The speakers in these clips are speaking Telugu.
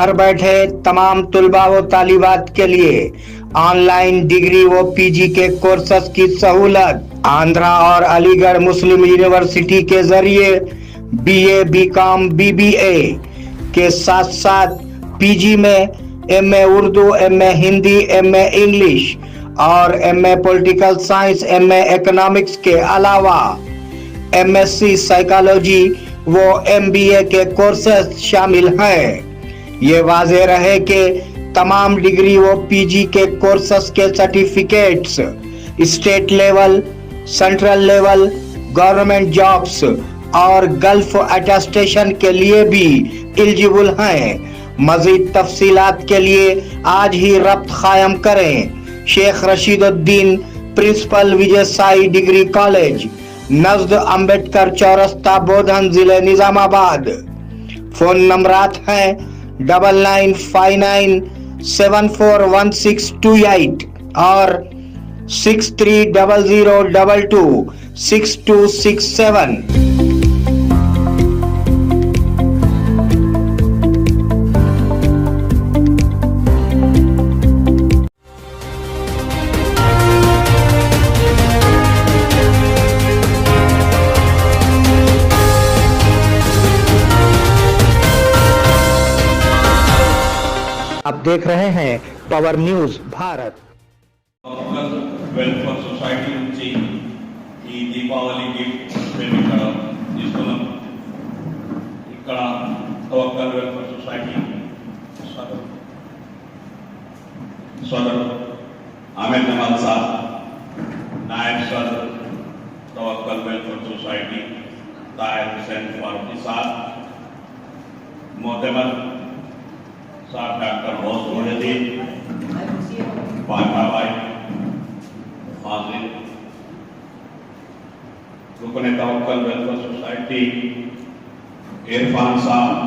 घर बैठे तमाम तुलबा व तालिबात के लिए ऑनलाइन डिग्री व पीजी के कोर्सेस की सहूलत। आंध्रा और अलीगढ़ मुस्लिम यूनिवर्सिटी के जरिए बीए, बीकॉम, बीबीए के साथ साथ पीजी में MA Urdu, MA Hindi, MA English और MA political science, MA economics के अलावा एमएससी साइकोलॉजी वो एमबीए के कोर्सेस शामिल हैं। ये वाज़ेह रहे कि तमाम डिग्री व पीजी के कोर्सेस के certificates state level, central level, government jobs और गल्फ अटेस्टेशन के लिए भी एलिजिबल हैं। मजीद तफसीलात के लिए आज ही रब्त कायम करें। Sheikh Rashiduddin, principal, Vijay Sai degree college, नज़द Ambedkar चौरस्ता, बोधन, जिले निजामाबाद। फोन नंबरात हैं 9959741628 और 6300226267। आप देख रहे हैं power news Bharat. Welfare society నుంచి ఈ దీపావళి గిఫ్ట్ మేము ఇక్కడ తీసుకున్నాం. ఇక్కడ తవక్కల్ వెల్ఫేర్ సొసైటీ సోదరు ఆమెద్ నవాజ్ సాబ్, नायब सदर तवक्कल वेलफेयर सोसाइटी ताहिर हुसैन फारूकी साहब, मोहतरम साहब डॉक्टर गौस मुहिद्दीन, पाका भाई हाजिर, रुकन तवक्कल वेलफेयर सोसाइटी इरफान साहब,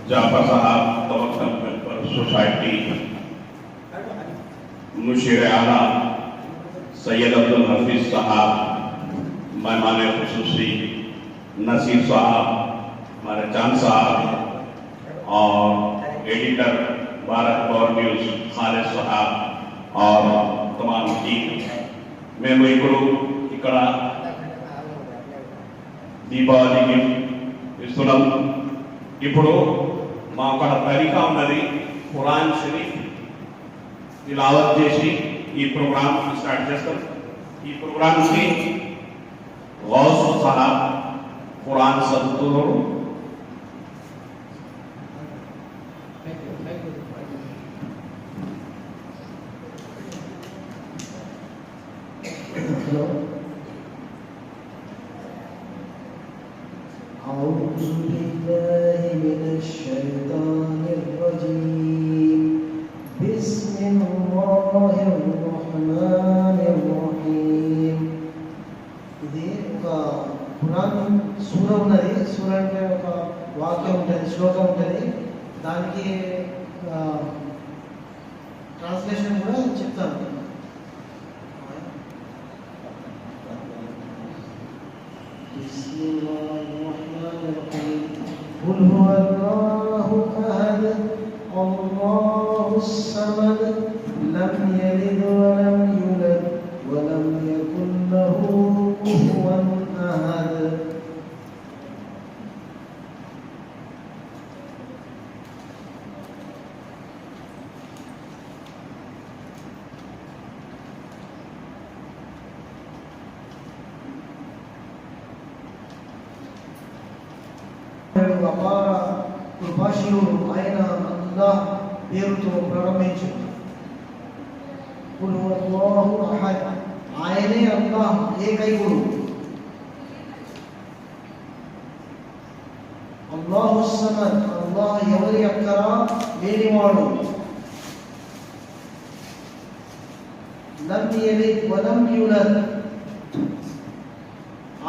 जाफर साहब तवक्कल वेलफेयर सोसाइटी, मुशीर आला सैयद अब्दुल हफीज साहब, मेहमान खुसूसी नसीर साहब, हमारे चांद साहब और editor Bharat power news Khalid साहब और तमाम टीम మేము ఇక్కడ దీపావళికి ఇస్తున్నాం. ఇప్పుడు మా ఒక తరీకా ఉన్నది, ఖురాన్ షరీఫ్ తిలావత్ చేసి ఈ ప్రోగ్రామ్ స్టార్ట్ చేస్తాం. ఈ ప్రోగ్రామ్ కి గౌస్ సాహబ్ ఖురాన్ చదువుతున్నారు. أعوذ بالله من الشيطان الرجيم. بسم الله الرحمن الرحيم. ఇది ఒక ఖురాన్ సూర ఉన్నది. సూర అంటే ఒక వాక్యం ఉంటుంది, శ్లోకం ఉంటుంది. దానికి ట్రాన్స్లేషన్ కూడా చెప్తాను. بسم الله الرحمن الرحيم. قل هو الله أحد الله الصمد لم يلد ولم يولد ولم يكن له كفوا أحد. అపార కృపాశీలుడు ఆయన అల్లాహ్ పేరుతో ప్రారంభించు. ఖుల్ హువల్లాహు అహద్, ఆయనే అల్లాహ్ ఏకైకుడు. అల్లాహు సమద్, అల్లాహ్ ఎవరి అక్కర లేనివాడు. లం యలిద్ వలం యూలద్,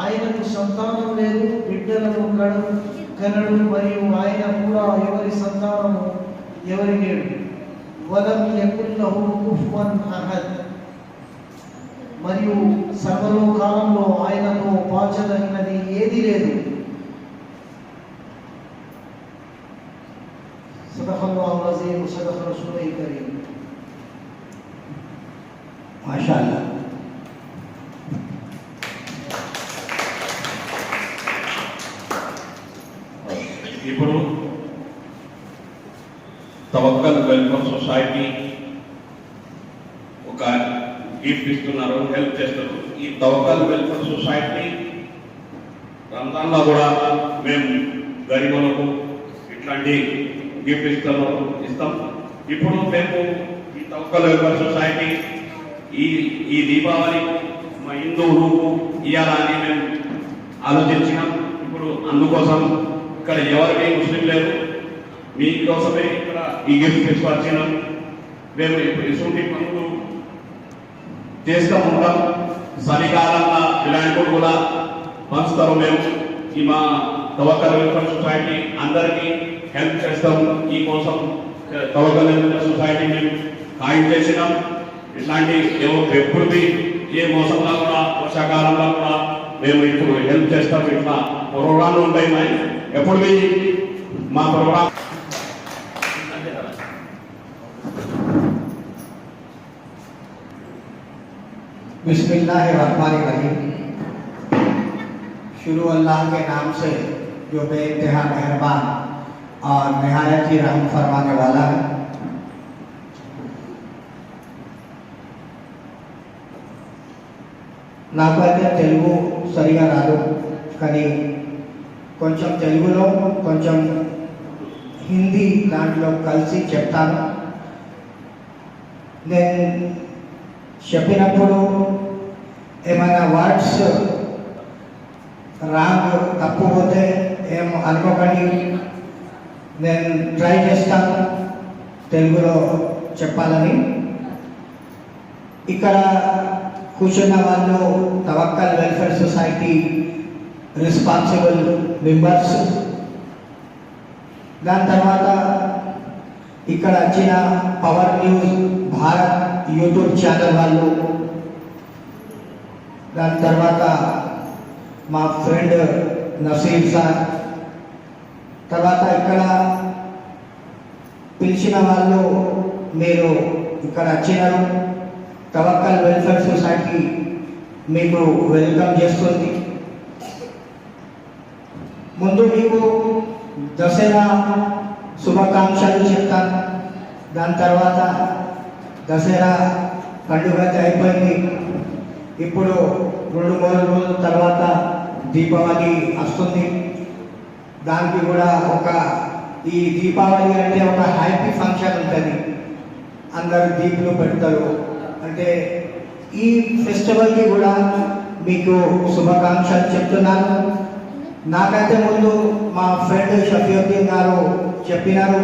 ఆయనకు సంతానం లేదు, బిడ్డలను కనడు, మరియు ఆయన కూడా ఎవరి సంతానము ఎవరి లేడు. వలం యకున్ లహు కుఫువన్ అహద్, మరియు సర్వలోకాలంలో ఆయనతో పోల్చదగినది ఏది లేదు. सदक़ल्लाहुल अज़ीम व सदक़ रसूलुल करीम। माशाअल्लाह। ఇప్పుడు తవక్కల్ వెల్ఫేర్ సొసైటీ ఒక గిఫ్ట్ ఇస్తున్నారు, హెల్ప్ చేస్తారు. ఈ తవక్కల్ వెల్ఫేర్ సొసైటీ రంజాన్లో కూడా మేము గరీబులకు ఇట్లాంటి గిఫ్ట్ ఇస్తాం. ఇప్పుడు మేము ఈ తవక్కల్ వెల్ఫేర్ సొసైటీ ఈ దీపావళి మా హిందువులకు ఇవ్వాలని మేము ఆలోచించినాం. ఇప్పుడు అందుకోసం ఇక్కడ ఎవరికి ముస్లిం లేరు, మీకోసమే ఇక్కడ ఈ గిఫ్ట్ తీసుకొచ్చినాం. మేము ఇప్పుడు ఇటువంటి పనులు చేస్తూ ఉంటాం. చలికాలంలో ఇలాంటి కూడా పంచుతారు. మేము ఈ మా తవక్కల్ వెల్ఫేర్ సొసైటీ అందరికీ హెల్ప్ చేస్తాం. ఈ కోసం తవక్కల్ వెల్ఫేర్ సొసైటీ మేము ఖాయం చేసినాం. ఇట్లాంటి ఎప్పుడు ఏ మోసంలో కూడా వర్షాకాలంలో కూడా మేము ఇప్పుడు హెల్ప్ చేస్తాం. ఇట్లా ప్రోగ్రాంలు ఉంటాయి మరి ఎప్పుడు మా ప్రోగ్రాం. बिस्मिल्लाहिर्रहमानिर्रहीम। शुरू अल्लाह के नाम से जो बेइंतहा मेहरबान और निहायत ही रहम फरमाने वाला है। నాకైతే తెలుగు సరిగా రాదు, కానీ కొంచెం తెలుగులో కొంచెం హిందీ దాంట్లో కలిసి చెప్తాను. నేను చెప్పినప్పుడు ఏమైనా వర్డ్స్ రాంగ్ తప్పు పోతే ఏం అనుకోకండి. నేను ట్రై చేస్తాను తెలుగులో చెప్పాలని. ఇక్కడ కూర్చున్న వాళ్ళు Tawakkal welfare society responsible members. దాని తర్వాత ఇక్కడ వచ్చిన power news Bharat YouTube channel వాళ్ళు, దాని తర్వాత మా ఫ్రెండ్ నసీర్ సార్, తర్వాత ఇక్కడ పిలిచిన వాళ్ళు మీరు ఇక్కడ వచ్చినారు. తవక్కల్ వెల్ఫేర్ సొసైటీ మీకు వెల్కమ్ చేస్తుంది. ముందు మీకు దసరా శుభాకాంక్షలు చెప్తాను. దాని తర్వాత దసరా పండుగ అయిపోయింది. ఇప్పుడు 2-3 రోజుల తర్వాత దీపావళి వస్తుంది. దానికి కూడా ఈ దీపావళి అంటే ఒక హ్యాపీ ఫంక్షన్ ఉంటుంది. అందరు దీపులు పెడతారు. అంటే ఈ ఫెస్టివల్కి కూడా మీకు శుభాకాంక్షలు చెప్తున్నాను. నాకైతే ముందు మా ఫ్రెండ్ షఫీయుద్దీన్ గారు చెప్పినారు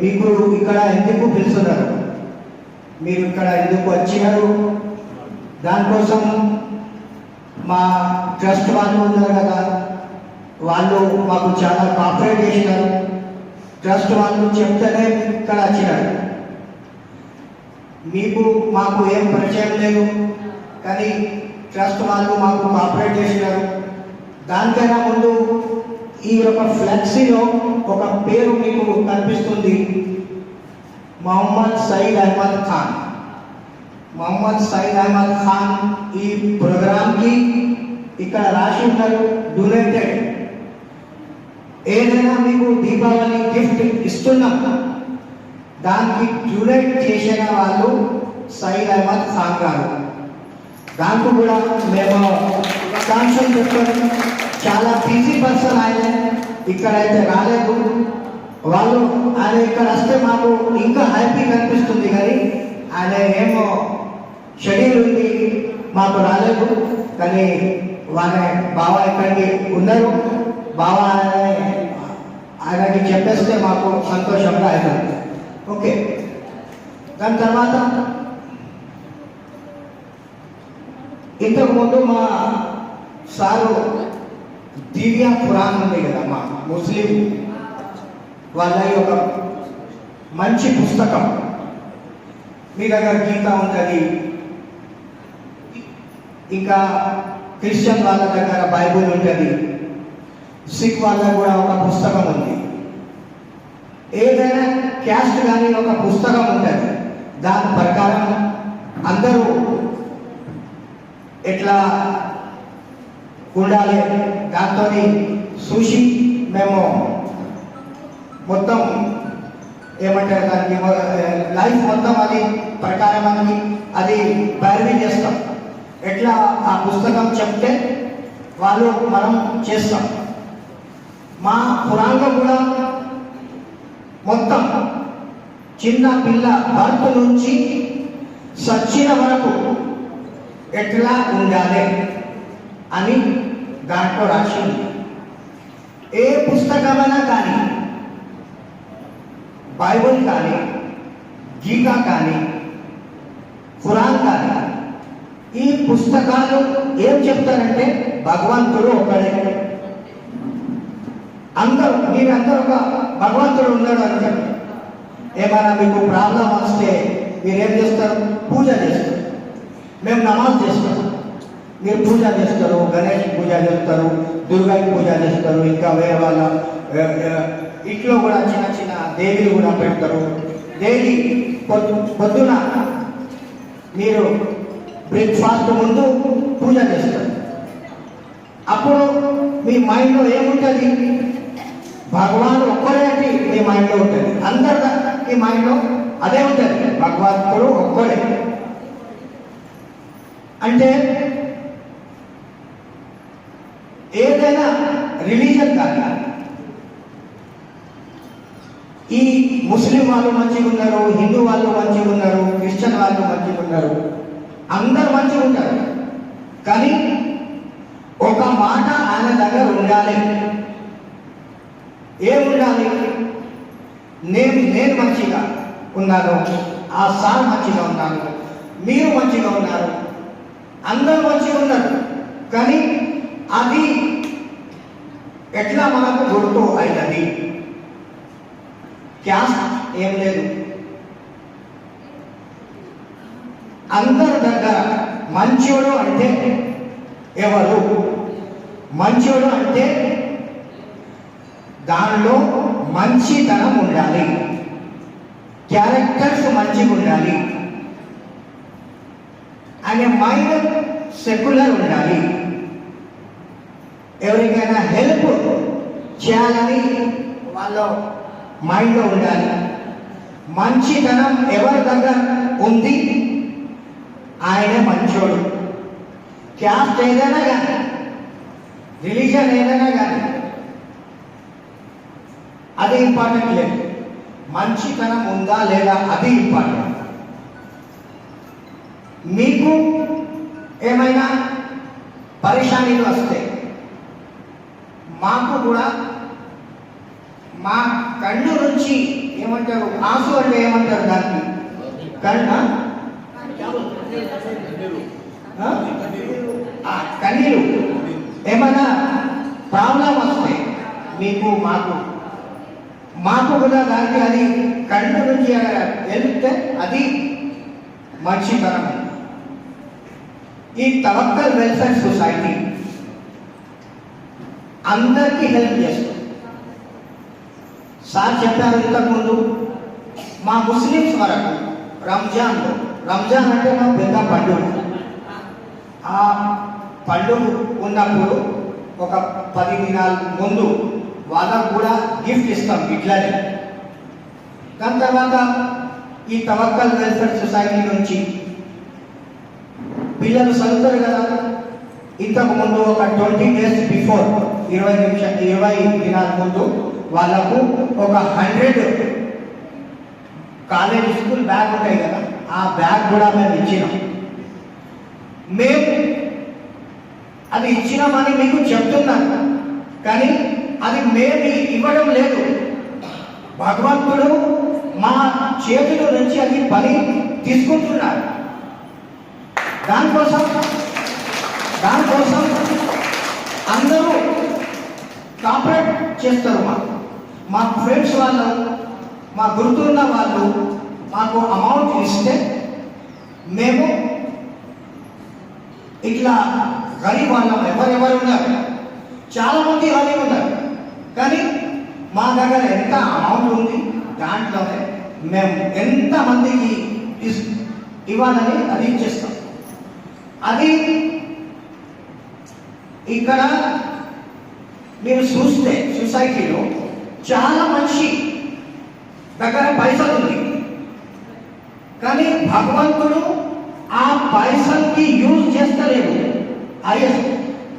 మీకు ఇక్కడ ఎందుకు పిలుస్తున్నారు, మీరు ఇక్కడ ఎందుకు వచ్చినారు. దానికోసం మా ట్రస్ట్ వాళ్ళు ఉన్నారు కదా, వాళ్ళు మాకు చాలా కోఆపరేట్ చేసినారు. ట్రస్ట్ వాళ్ళు చెప్తేనే ఇక్కడ వచ్చినారు. మాకు ఏం పరిచయం లేదు, కానీ ట్రస్ట్ వాళ్ళు మాకు కోఆపరేట్ చేసినారు. దానికైనా ముందు ఈ యొక్క ఫ్లెక్సీలో ఒక పేరు మీకు కనిపిస్తుంది, మొహమ్మద్ సయీద్ అహ్మద్ ఖాన్. మొహమ్మద్ సయీద్ అహ్మద్ ఖాన్ ఈ ప్రోగ్రామ్కి ఇక్కడ రాసి ఉన్నారు డొనేటెడ్. ఏదైనా మీకు దీపావళి గిఫ్ట్ ఇస్తున్నాం, దానికి డొనేట్ చేసిన వాళ్ళు సయీద్ అహ్మద్ ఖాన్ గారు. దానికి కూడా మేము శుభాకాంక్షలు చెప్తాము. చాలా బిజీ పర్సన్ ఆయన, ఇక్కడైతే రాలేదు. ఆయన ఇక్కడ వస్తే మాకు ఇంకా హ్యాపీ కనిపిస్తుంది, కానీ ఆయన ఏమో షెడ్యూల్ ఉంది, మాకు రాలేదు. కానీ వాళ్ళ బావ ఇక్కడికి ఉన్నారు. బావ ఆయనకి చెప్పేస్తే మాకు సంతోషంగా అవుతుంది. ఓకే, దాని తర్వాత ఇంతకుముందు మా సారు దివ్య ఖురాన్ ఉంది కదా, మా ముస్లిం వాళ్ళ ఒక మంచి పుస్తకం. మీ దగ్గర గీత ఉంటుంది, ఇంకా క్రిస్టియన్ వాళ్ళ దగ్గర బైబుల్ ఉంటుంది, సిక్ వాళ్ళ కూడా ఒక పుస్తకం ఉంది. ఏ క్యాస్ట్ కానీ ఒక పుస్తకం ఉంటుంది. దాని ప్రకారం అందరూ ఎట్లా ఉండాలి దాంతో చూసి మేము మొత్తం ఏమంటారు దానికి లైఫ్ మొత్తం అది ప్రకారం అది బైరవీ చేస్తాం. ఎట్లా ఆ పుస్తకం చెప్తే వాళ్ళు మనం చేస్తాం. మా పురాణంలో కూడా మొత్తం చిన్న పిల్ల బర్త్ నుంచి సచ్చిన వరకు ఎట్లా ఉండాలి అని దాంట్లో రాసి ఉంది. ఏ పుస్తకమైనా కానీ, బైబుల్ కానీ, గీత కానీ, ఖురాన్ కానీ, ఈ పుస్తకాలు ఏం చెప్తారంటే భగవంతుడు ఒకడే. మీరందరూ ఒక భగవంతుడు ఉన్నాడు అని చెప్పి ఏమైనా మీకు ప్రాబ్లం వస్తే మీరేం చేస్తారు? పూజ చేస్తారు. మేము నమాజ్ చేస్తాం, మీరు పూజ చేస్తారు, గణేష్ పూజ చేస్తారు, దుర్గాకి పూజ చేస్తారు, ఇంకా వేరే వాళ్ళ ఇంట్లో కూడా చిన్న చిన్న దేవిలు కూడా పెడతారు. డైలీ పొద్దున మీరు బ్రేక్ఫాస్ట్ ముందు పూజ చేస్తారు. అప్పుడు మీ మైండ్లో ఏముంటుంది? భగవాన్ ఒక్కడే అని మీ మైండ్లో ఉంటుంది. అందరి మైండ్లో అదే ఉంటుంది, భగవంతుడు ఒక్కడే. అంటే ఏదైనా రిలీజన్ కానీ, ఈ ముస్లిం వాళ్ళు మంచిగా ఉన్నారు, హిందూ వాళ్ళు మంచిగా ఉన్నారు, క్రిస్టియన్ వాళ్ళు మంచిగా ఉన్నారు, అందరు మంచిగా ఉంటారు. కానీ ఒక మాట ఆయన దగ్గర ఉండాలి. ఏముండాలి? నేను మంచిగా ఉన్నాను, ఆ సార్ మంచిగా ఉన్నాను, మీరు మంచిగా ఉన్నారు, అందరూ మంచిగా ఉన్నారు. కానీ అది ఎట్లా మనకు గుర్తు అయినది? క్యాస్ట్ ఏం లేదు. అందరి దగ్గర మంచోడు అంటే ఎవరు? మంచోడు అంటే దానిలో మంచితనం ఉండాలి, క్యారెక్టర్స్ మంచిగా ఉండాలి, ఆయన మైండ్ సెక్యులర్ ఉండాలి, ఎవరికైనా హెల్ప్ చేయాలని వాళ్ళ మైండ్లో ఉండాలి. మంచితనం ఎవరి దగ్గర ఉంది ఆయనే మంచోడు. క్యాస్ట్ ఏదైనా కానీ, రిలీజన్ ఏదైనా కానీ అది ఇంపార్టెంట్ లేదు. మంచితనం ఉందా లేదా అది ఇంపార్టెంట్. మీకు ఏమైనా పరేషానీలు వస్తే మాకు కూడా మా కళ్ళు నుంచి ఏమంటారు, ఆసు అంటే ఏమంటారు దానికి? కన్నీరు. ఏమైనా ప్రాబ్లం వస్తే మీకు మాకు కూడా దానికి అది కళ్ళు నుంచి వెళ్తే అది మంచితనం. ఈ తవక్కల్ వెల్ఫేర్ సొసైటీ అందరికీ హెల్ప్ చేస్తుంది. సార్ చెప్పారు ఇంతకుముందు, మా ముస్లిమ్స్ వరకు రంజాన్ అంటే మా పెద్ద పండుగ. ఆ పండుగ ఉన్నప్పుడు ఒక 10 దినాల ముందు వాళ్ళకు కూడా గిఫ్ట్ ఇస్తాం ఇట్లానే. దాని తర్వాత ఈ తవక్కల్ వెల్ఫేర్ సొసైటీ నుంచి పిల్లలు చదువుతారు కదా, ఇంతకు ముందు ఒక 20 days బిఫోర్, 20 దినాల ముందు వాళ్ళకు ఒక 100 కాలేజ్ స్కూల్ బ్యాగ్ ఉంటాయి కదా, ఆ బ్యాగ్ కూడా మేము ఇచ్చినాం. మేము అది ఇచ్చినామని మీకు చెప్తున్నాను, కానీ అది మేము ఇవ్వడం లేదు. భగవంతుడు మా చేతుల నుంచి అది పని తీసుకుంటున్నాడు. దానికోసం అందరూ కాపరేట్ చేస్తారు. మా ఫ్రెండ్స్ వాళ్ళు, మా గుర్తున్న వాళ్ళు మాకు అమౌంట్ ఇస్తే మేము ఇట్లా గరీబ్ వాళ్ళం ఎవరెవరు ఉన్నారు, చాలామంది గరీబ్ ఉన్నారు, కానీ మా దగ్గర ఎంత అమౌంట్ ఉంది దాంట్లోనే మేము ఎంతమందికి ఇవ్వాలని అది ఇచ్చేస్తాం. అది ఇక్కడ మీరు చూస్తే సొసైటీలో చాలా మనిషి దగ్గర పైసలు ఉంది, కానీ భగవంతుడు ఆ పైసల్కి యూజ్ చేస్తలేడు. అయ్యే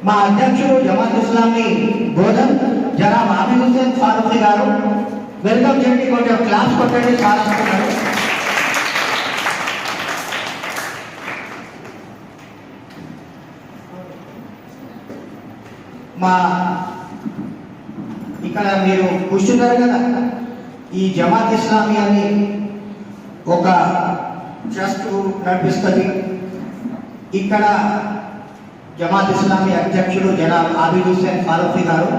మా అధ్యక్షుడు జమాత్ ఇస్లామీ బోధన్ జనాబ్ ఆబిద్ హుస్సేన్ ఫారూఖీ గారు వెల్కమ్ చేయండి, కొంచెం క్లాస్ కొట్టండి సార్ అంటున్నారు. మా ఇక్కడ మీరు కూర్చున్నారు కదా, ఈ జమాత్ ఇస్లామీ అని ఒక ట్రస్ట్ నడిపిస్తుంది. ఇక్కడ జమాత్ ఇస్లామీ అధ్యక్షుడు జనాబ్ ఆబిద్ హుస్సేన్ ఫారూఖీ గారు,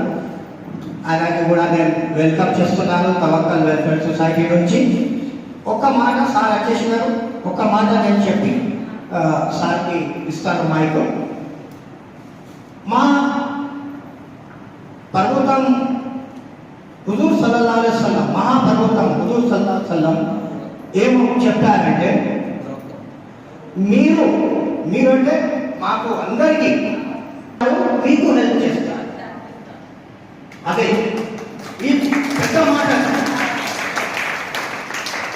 ఆయనకి కూడా నేను వెల్కమ్ చేస్తున్నాను తవక్కల్ వెల్ఫేర్ సొసైటీ నుంచి. ఒక మాట సార్ వచ్చేసినారు, ఒక మాట నేను చెప్పి సార్కి ఇస్తాను మైక్. మా పర్వతం హుజూర్ సల్లల్లాహు అలైహి వసల్లం, మహాపర్వతం హుజూర్ సల్లల్లాహు అలైహి వసల్లం ఏం చెప్పారంటే, మీరు అంటే మాకు అందరికీ మీకు హెల్ప్ చేస్తారు. అదే ఈ పెద్ద మాట.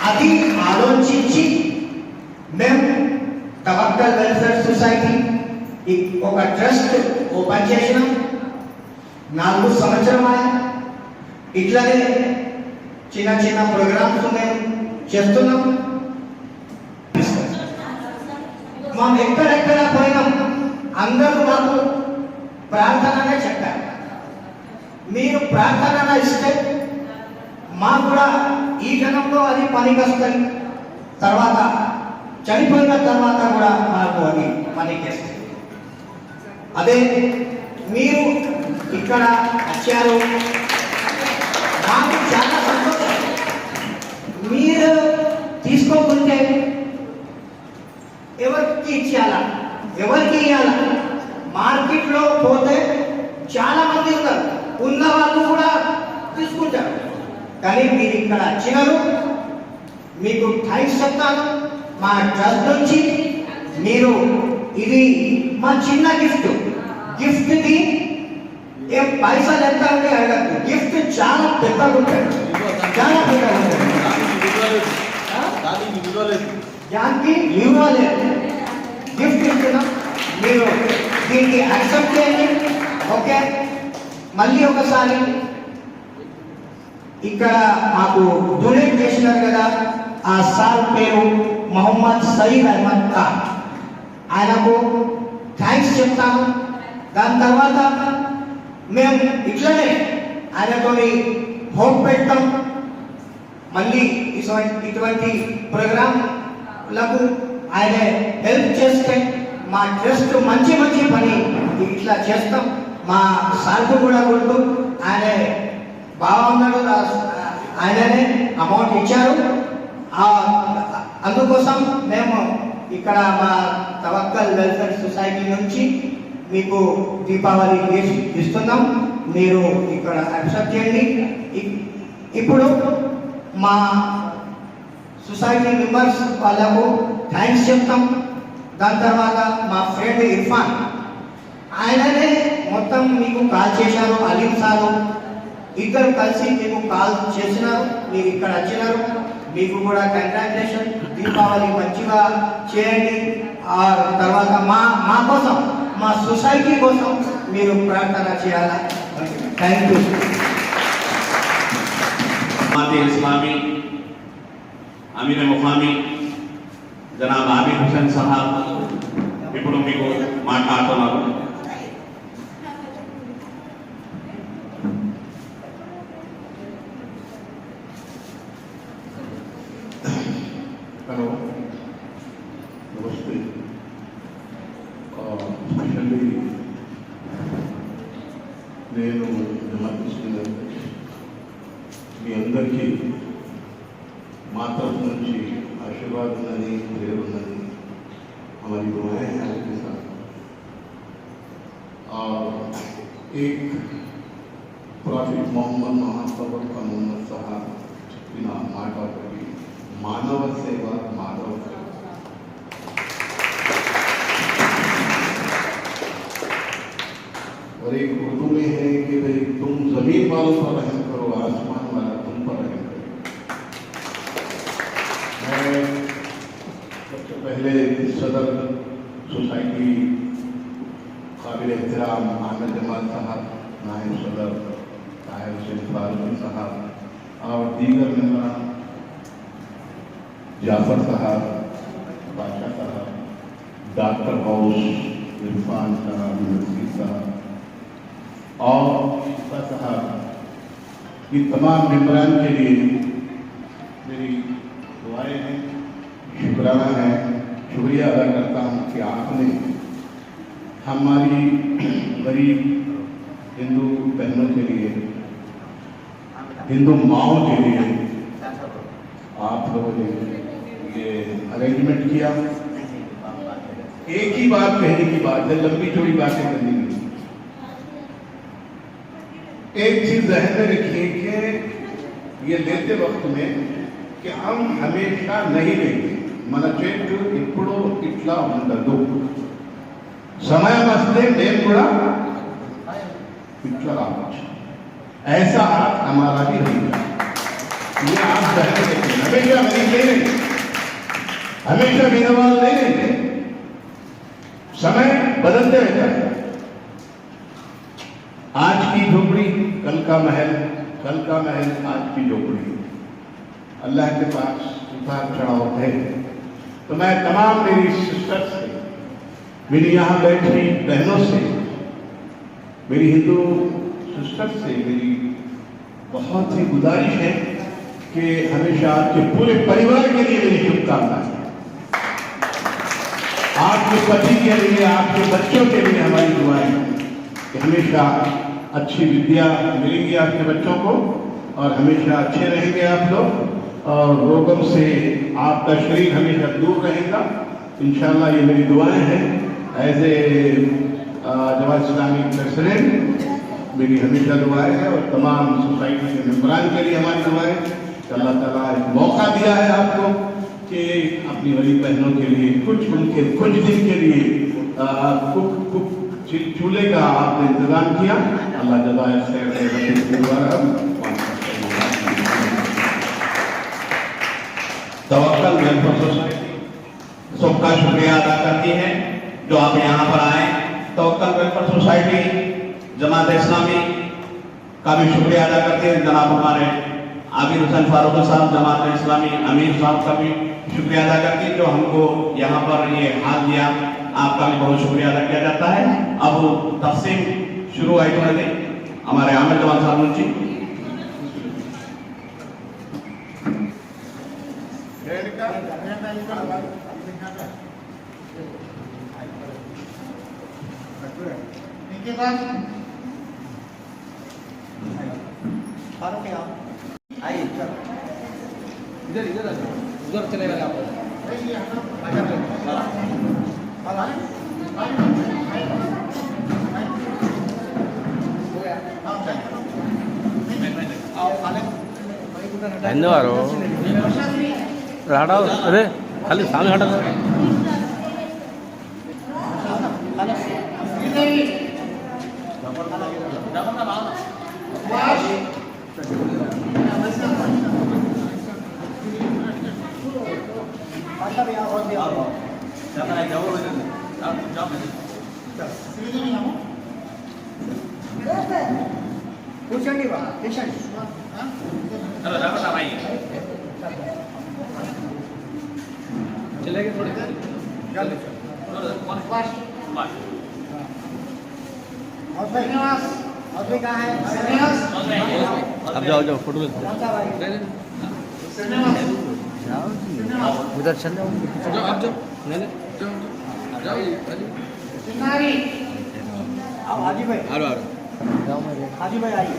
అది ఆలోచించి మేము తవక్కల్ వెల్ఫేర్ సొసైటీ ఒక ట్రస్ట్ ఓపెన్ చేసినాం. 4 సంవత్సరం ఇట్లానే చిన్న చిన్న ప్రోగ్రామ్స్ మేము చేస్తున్నాం. మనం ఎక్కడెక్కడ పోయినాం అందరూ మాకు ప్రార్థననే చెప్పారు. మీరు ప్రార్థన ఇస్తే మాకు కూడా ఈ జనంలో అది పనికి వస్తుంది, తర్వాత చనిపోయిన తర్వాత కూడా మాకు అది పనికి వస్తుంది. అదే మీరు ఇక్కడ వచ్చారు, నాకు చాలా సంతోషం. మీరు తీసుకోకుంటే ఎవరికి ఇచ్చేయాలా, ఎవరికి ఇవ్వాలా? మార్కెట్లో పోతే చాలా మంది ఉన్నారు, ఉన్న వాళ్ళు కూడా తీసుకుంటారు. కానీ మీరు ఇక్కడ వచ్చినారు, మీకు థ్యాంక్స్ చెప్తాను మా ట్రస్ట్ నుంచి. మీరు ఇది మా చిన్న గిఫ్ట్ది ఏం పైసలు ఎంత అంటే అడగద్దు, గిఫ్ట్ చాలా పెద్దగా ఉంటాడు, చాలా పెద్దగా ఉంటాడు. దానికి ఇవ్వలేదు, గిఫ్ట్ ఇస్తున్నాం, మీరు దీనికి యాక్సెప్ట్ చేయండి. ఓకే, మళ్ళీ ఒకసారి ఇక్కడ మాకు డొనేట్ చేసినారు కదా, ఆ సార్ పేరు మొహమ్మద్ సయీద్ అహ్మద్ ఖాన్, ఆయనకు థ్యాంక్స్ చెప్తాను. దాని తర్వాత మేము ఇట్లనే ఆయనతో హోప్ పెడతాం. మళ్ళీ ఇటువంటి ప్రోగ్రాంలకు ఆయన హెల్ప్ చేస్తే మా ట్రస్ట్ మంచి పని ఇట్లా చేస్తాం. మా సార్కు కూడా కొడుతూ ఆయన బాగున్నాడు, ఆయననే అమౌంట్ ఇచ్చారు. అందుకోసం మేము ఇక్కడ మా తవక్కల్ వెల్ఫేర్ సొసైటీ నుంచి మీకు దీపావళి గిఫ్ట్ ఇస్తున్నాం, మీరు ఇక్కడ యాక్సెప్ట్ చేయండి. ఇప్పుడు మా సొసైటీ మెంబర్స్ వాళ్ళకు థ్యాంక్స్ చెప్తాం. దాని తర్వాత మా ఫ్రెండ్ ఇర్ఫాన్, ఆయననే మొత్తం మీకు కాల్ చేశారు, అలీం సారు ఇద్దరు కలిసి మీకు కాల్ చేసినారు, మీరు ఇక్కడ వచ్చినారు. మీకు కూడా కంగ్రాచులేషన్, దీపావళి మంచిగా చేయండి. తర్వాత మా కోసం, మా సొసైటీ కోసం మీరు ప్రార్థన చేయాలా. Thank you. ఇస్లామీ అమీర్ ముఖామి జనాబ్ ఆబిద్ హుస్సేన్ సాహబ్ ఇప్పుడు మీకు మాట్లాడుతున్నారు. హలో, నమస్తే. స్పెషల్లీ నేను మీ అందరికీ మా తరఫు నుంచి आशीर्वाद ఉన్నది, ప్రేమ ఉన్నది. हमारी दुआएं हैं आपके साथ. और एक प्रॉफिट मोहम्मद महासबर का मोहम्मद साहब बिना मानव सेवा माधव सेवा। और एक उर्दू में है कि भाई तुम जमीन वालों पर रहम करो, आसमान वाला तुम पर रहम करो। मैं सबसे पहले सदर सोसाइटी काबिल एहतराम आमिर जमाल साहब, नायब सदर ताहिर हुसैन फारूकी साहब और दीगर मेहमान जाफर साहब, बादशाह साहब, डॉक्टर हाउस, इरफान साहब, नसीर साहब और शिफा साहब, ये तमाम मेम्बरान के लिए मेरी दुआएं हैं, शुक्राना है, शुक्रिया अदा करता हूँ कि आपने हमारी गरीब हिंदू बहनों के लिए, हिंदू माओं के लिए आप लोगों ने ये अरेंजमेंट किया। एक ही बात कहने की बात है, लंबी चौड़ी बातें करनी नहीं। एक चीज ध्यान में रखिए कि ये लेते वक्त में कि हम हमेशा नहीं लेंगे, मन चेट्టు ఇప్పుడు ఇట్లా ఉండదు, సమయం వస్తే నేను కూడా इतना रावच ऐसा हाथ हमारा भी रहेगा। ये आप ध्यान रखिए, हमेशा गरीब नहीं रहेंगे, हमेशा बेनवाज नहीं रहेंगे, समय बदलते रहता है। आज की झोपड़ी कल का महल, कल का महल आज की झोपड़ी। अल्लाह के पास उतार चढ़ाव है। तो मैं तमाम मेरी सिस्टर से, मेरी यहाँ बैठी बहनों से, मेरी हिंदू सिस्टर से मेरी बहुत ही गुजारिश है कि हमेशा आपके पूरे परिवार के लिए मेरी शुभकामनाएं, आपके पति के लिए, आपके बच्चों के लिए हमारी दुआएं कि हमेशा अच्छी विद्या मिलेंगी आपके बच्चों को और हमेशा अच्छे रहेंगे आप लोग और रोगों से आपका शरीर हमेशा दूर रहेगा इंशाल्लाह। ये मेरी दुआएं हैं। As a Jamaat Islami president मेरी हमेशा दुआएं है और तमाम सोसाइटी के मेम्बरान के लिए हमारी दुआएं कि अल्लाह ताला एक मौका दिया है आपको कि अपनी गरीब बहनों के लिए कुछ दिन के लिए चूल्हे का आपने इंतजाम किया। अल्लाह जज़ाए खैर दे। तवक्कल वेलफेयर सोसाइटी सबका शुक्रिया अदा करती है जो आप यहाँ पर आए। तवक्कल वेलफेयर सोसाइटी जमात इस्लामी का भी शुक्रिया अदा करते हैं। जनाब हमारे आबिद हुसैन फारूकी साहब जमात इस्लामी अमीर साहब का भी शुक्रिया अदा करती है जो हमको यहाँ पर ये हाथ दिया। आपका भी बहुत शुक्रिया अदा किया जाता है। अब तकसीम शुरू आई तो हमारे आमिर जमाल साहब जी इनके बाद फारूक है, आप आइए इधर इधर उधर चले गए आप। धन्यवाद हटाओ, अरे खाली सामने हटा दो। కూర్చోండి బా కూర్చోండి चलेंगे थोड़ी जल्दी और श्रीनिवास और भी कहाँ है श्रीनिवास? अब जाओ जाओ फोटो उधर चल जाओ आप जाओ नहीं जाओ चिन्नारी आओ हाजी भाई आ रहा जाओ मेरे हाजी भाई आइए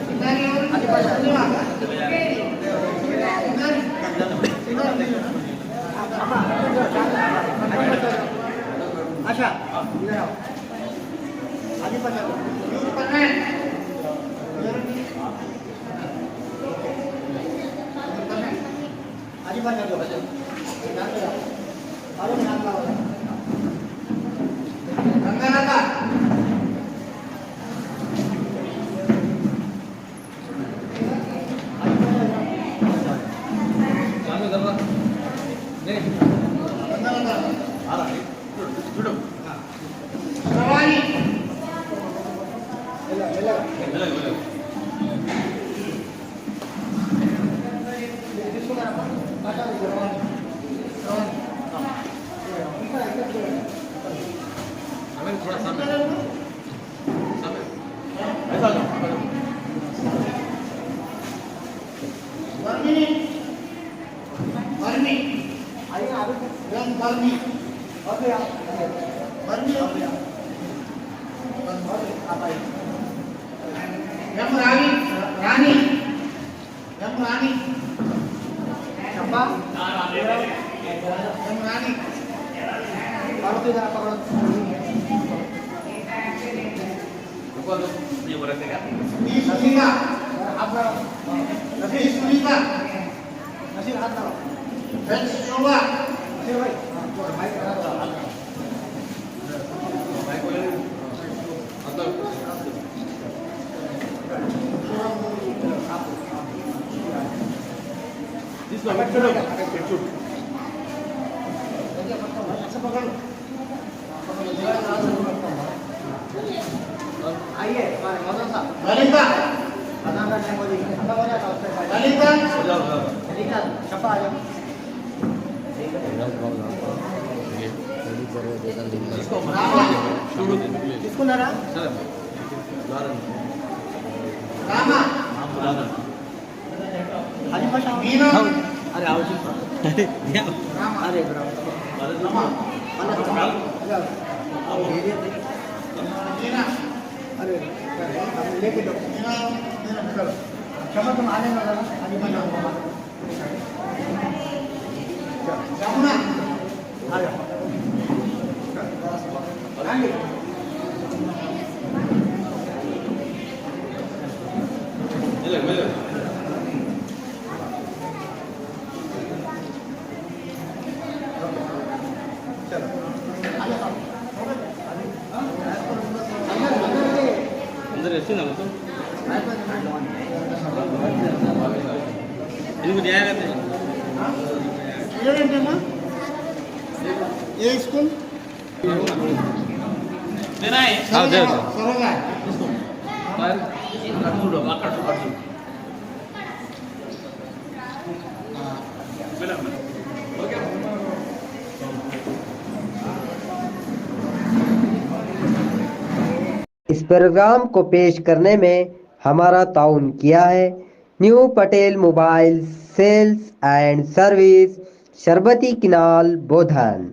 चिन्नारी और हाजी भाई अच्छा इधर आओ आगे पकड़ो सामने कर रहा नहीं आ रहा है जुड़ो हमें थोड़ा सामने सामने ऐसा जाओ अरे आवश्यक अरे अरे लेके दो क्षमा तुम आने वाला अंदर ऐसे ना तो इनको दिया करते हैं ये स्कूल मेरा है हां दे दो सरोगा इसको पर काटूडो काटू मैडम ओके इस प्रोग्राम को पेश करने में हमारा ताउन किया है new Patel mobile sales and service शरबती किनाल बोधन।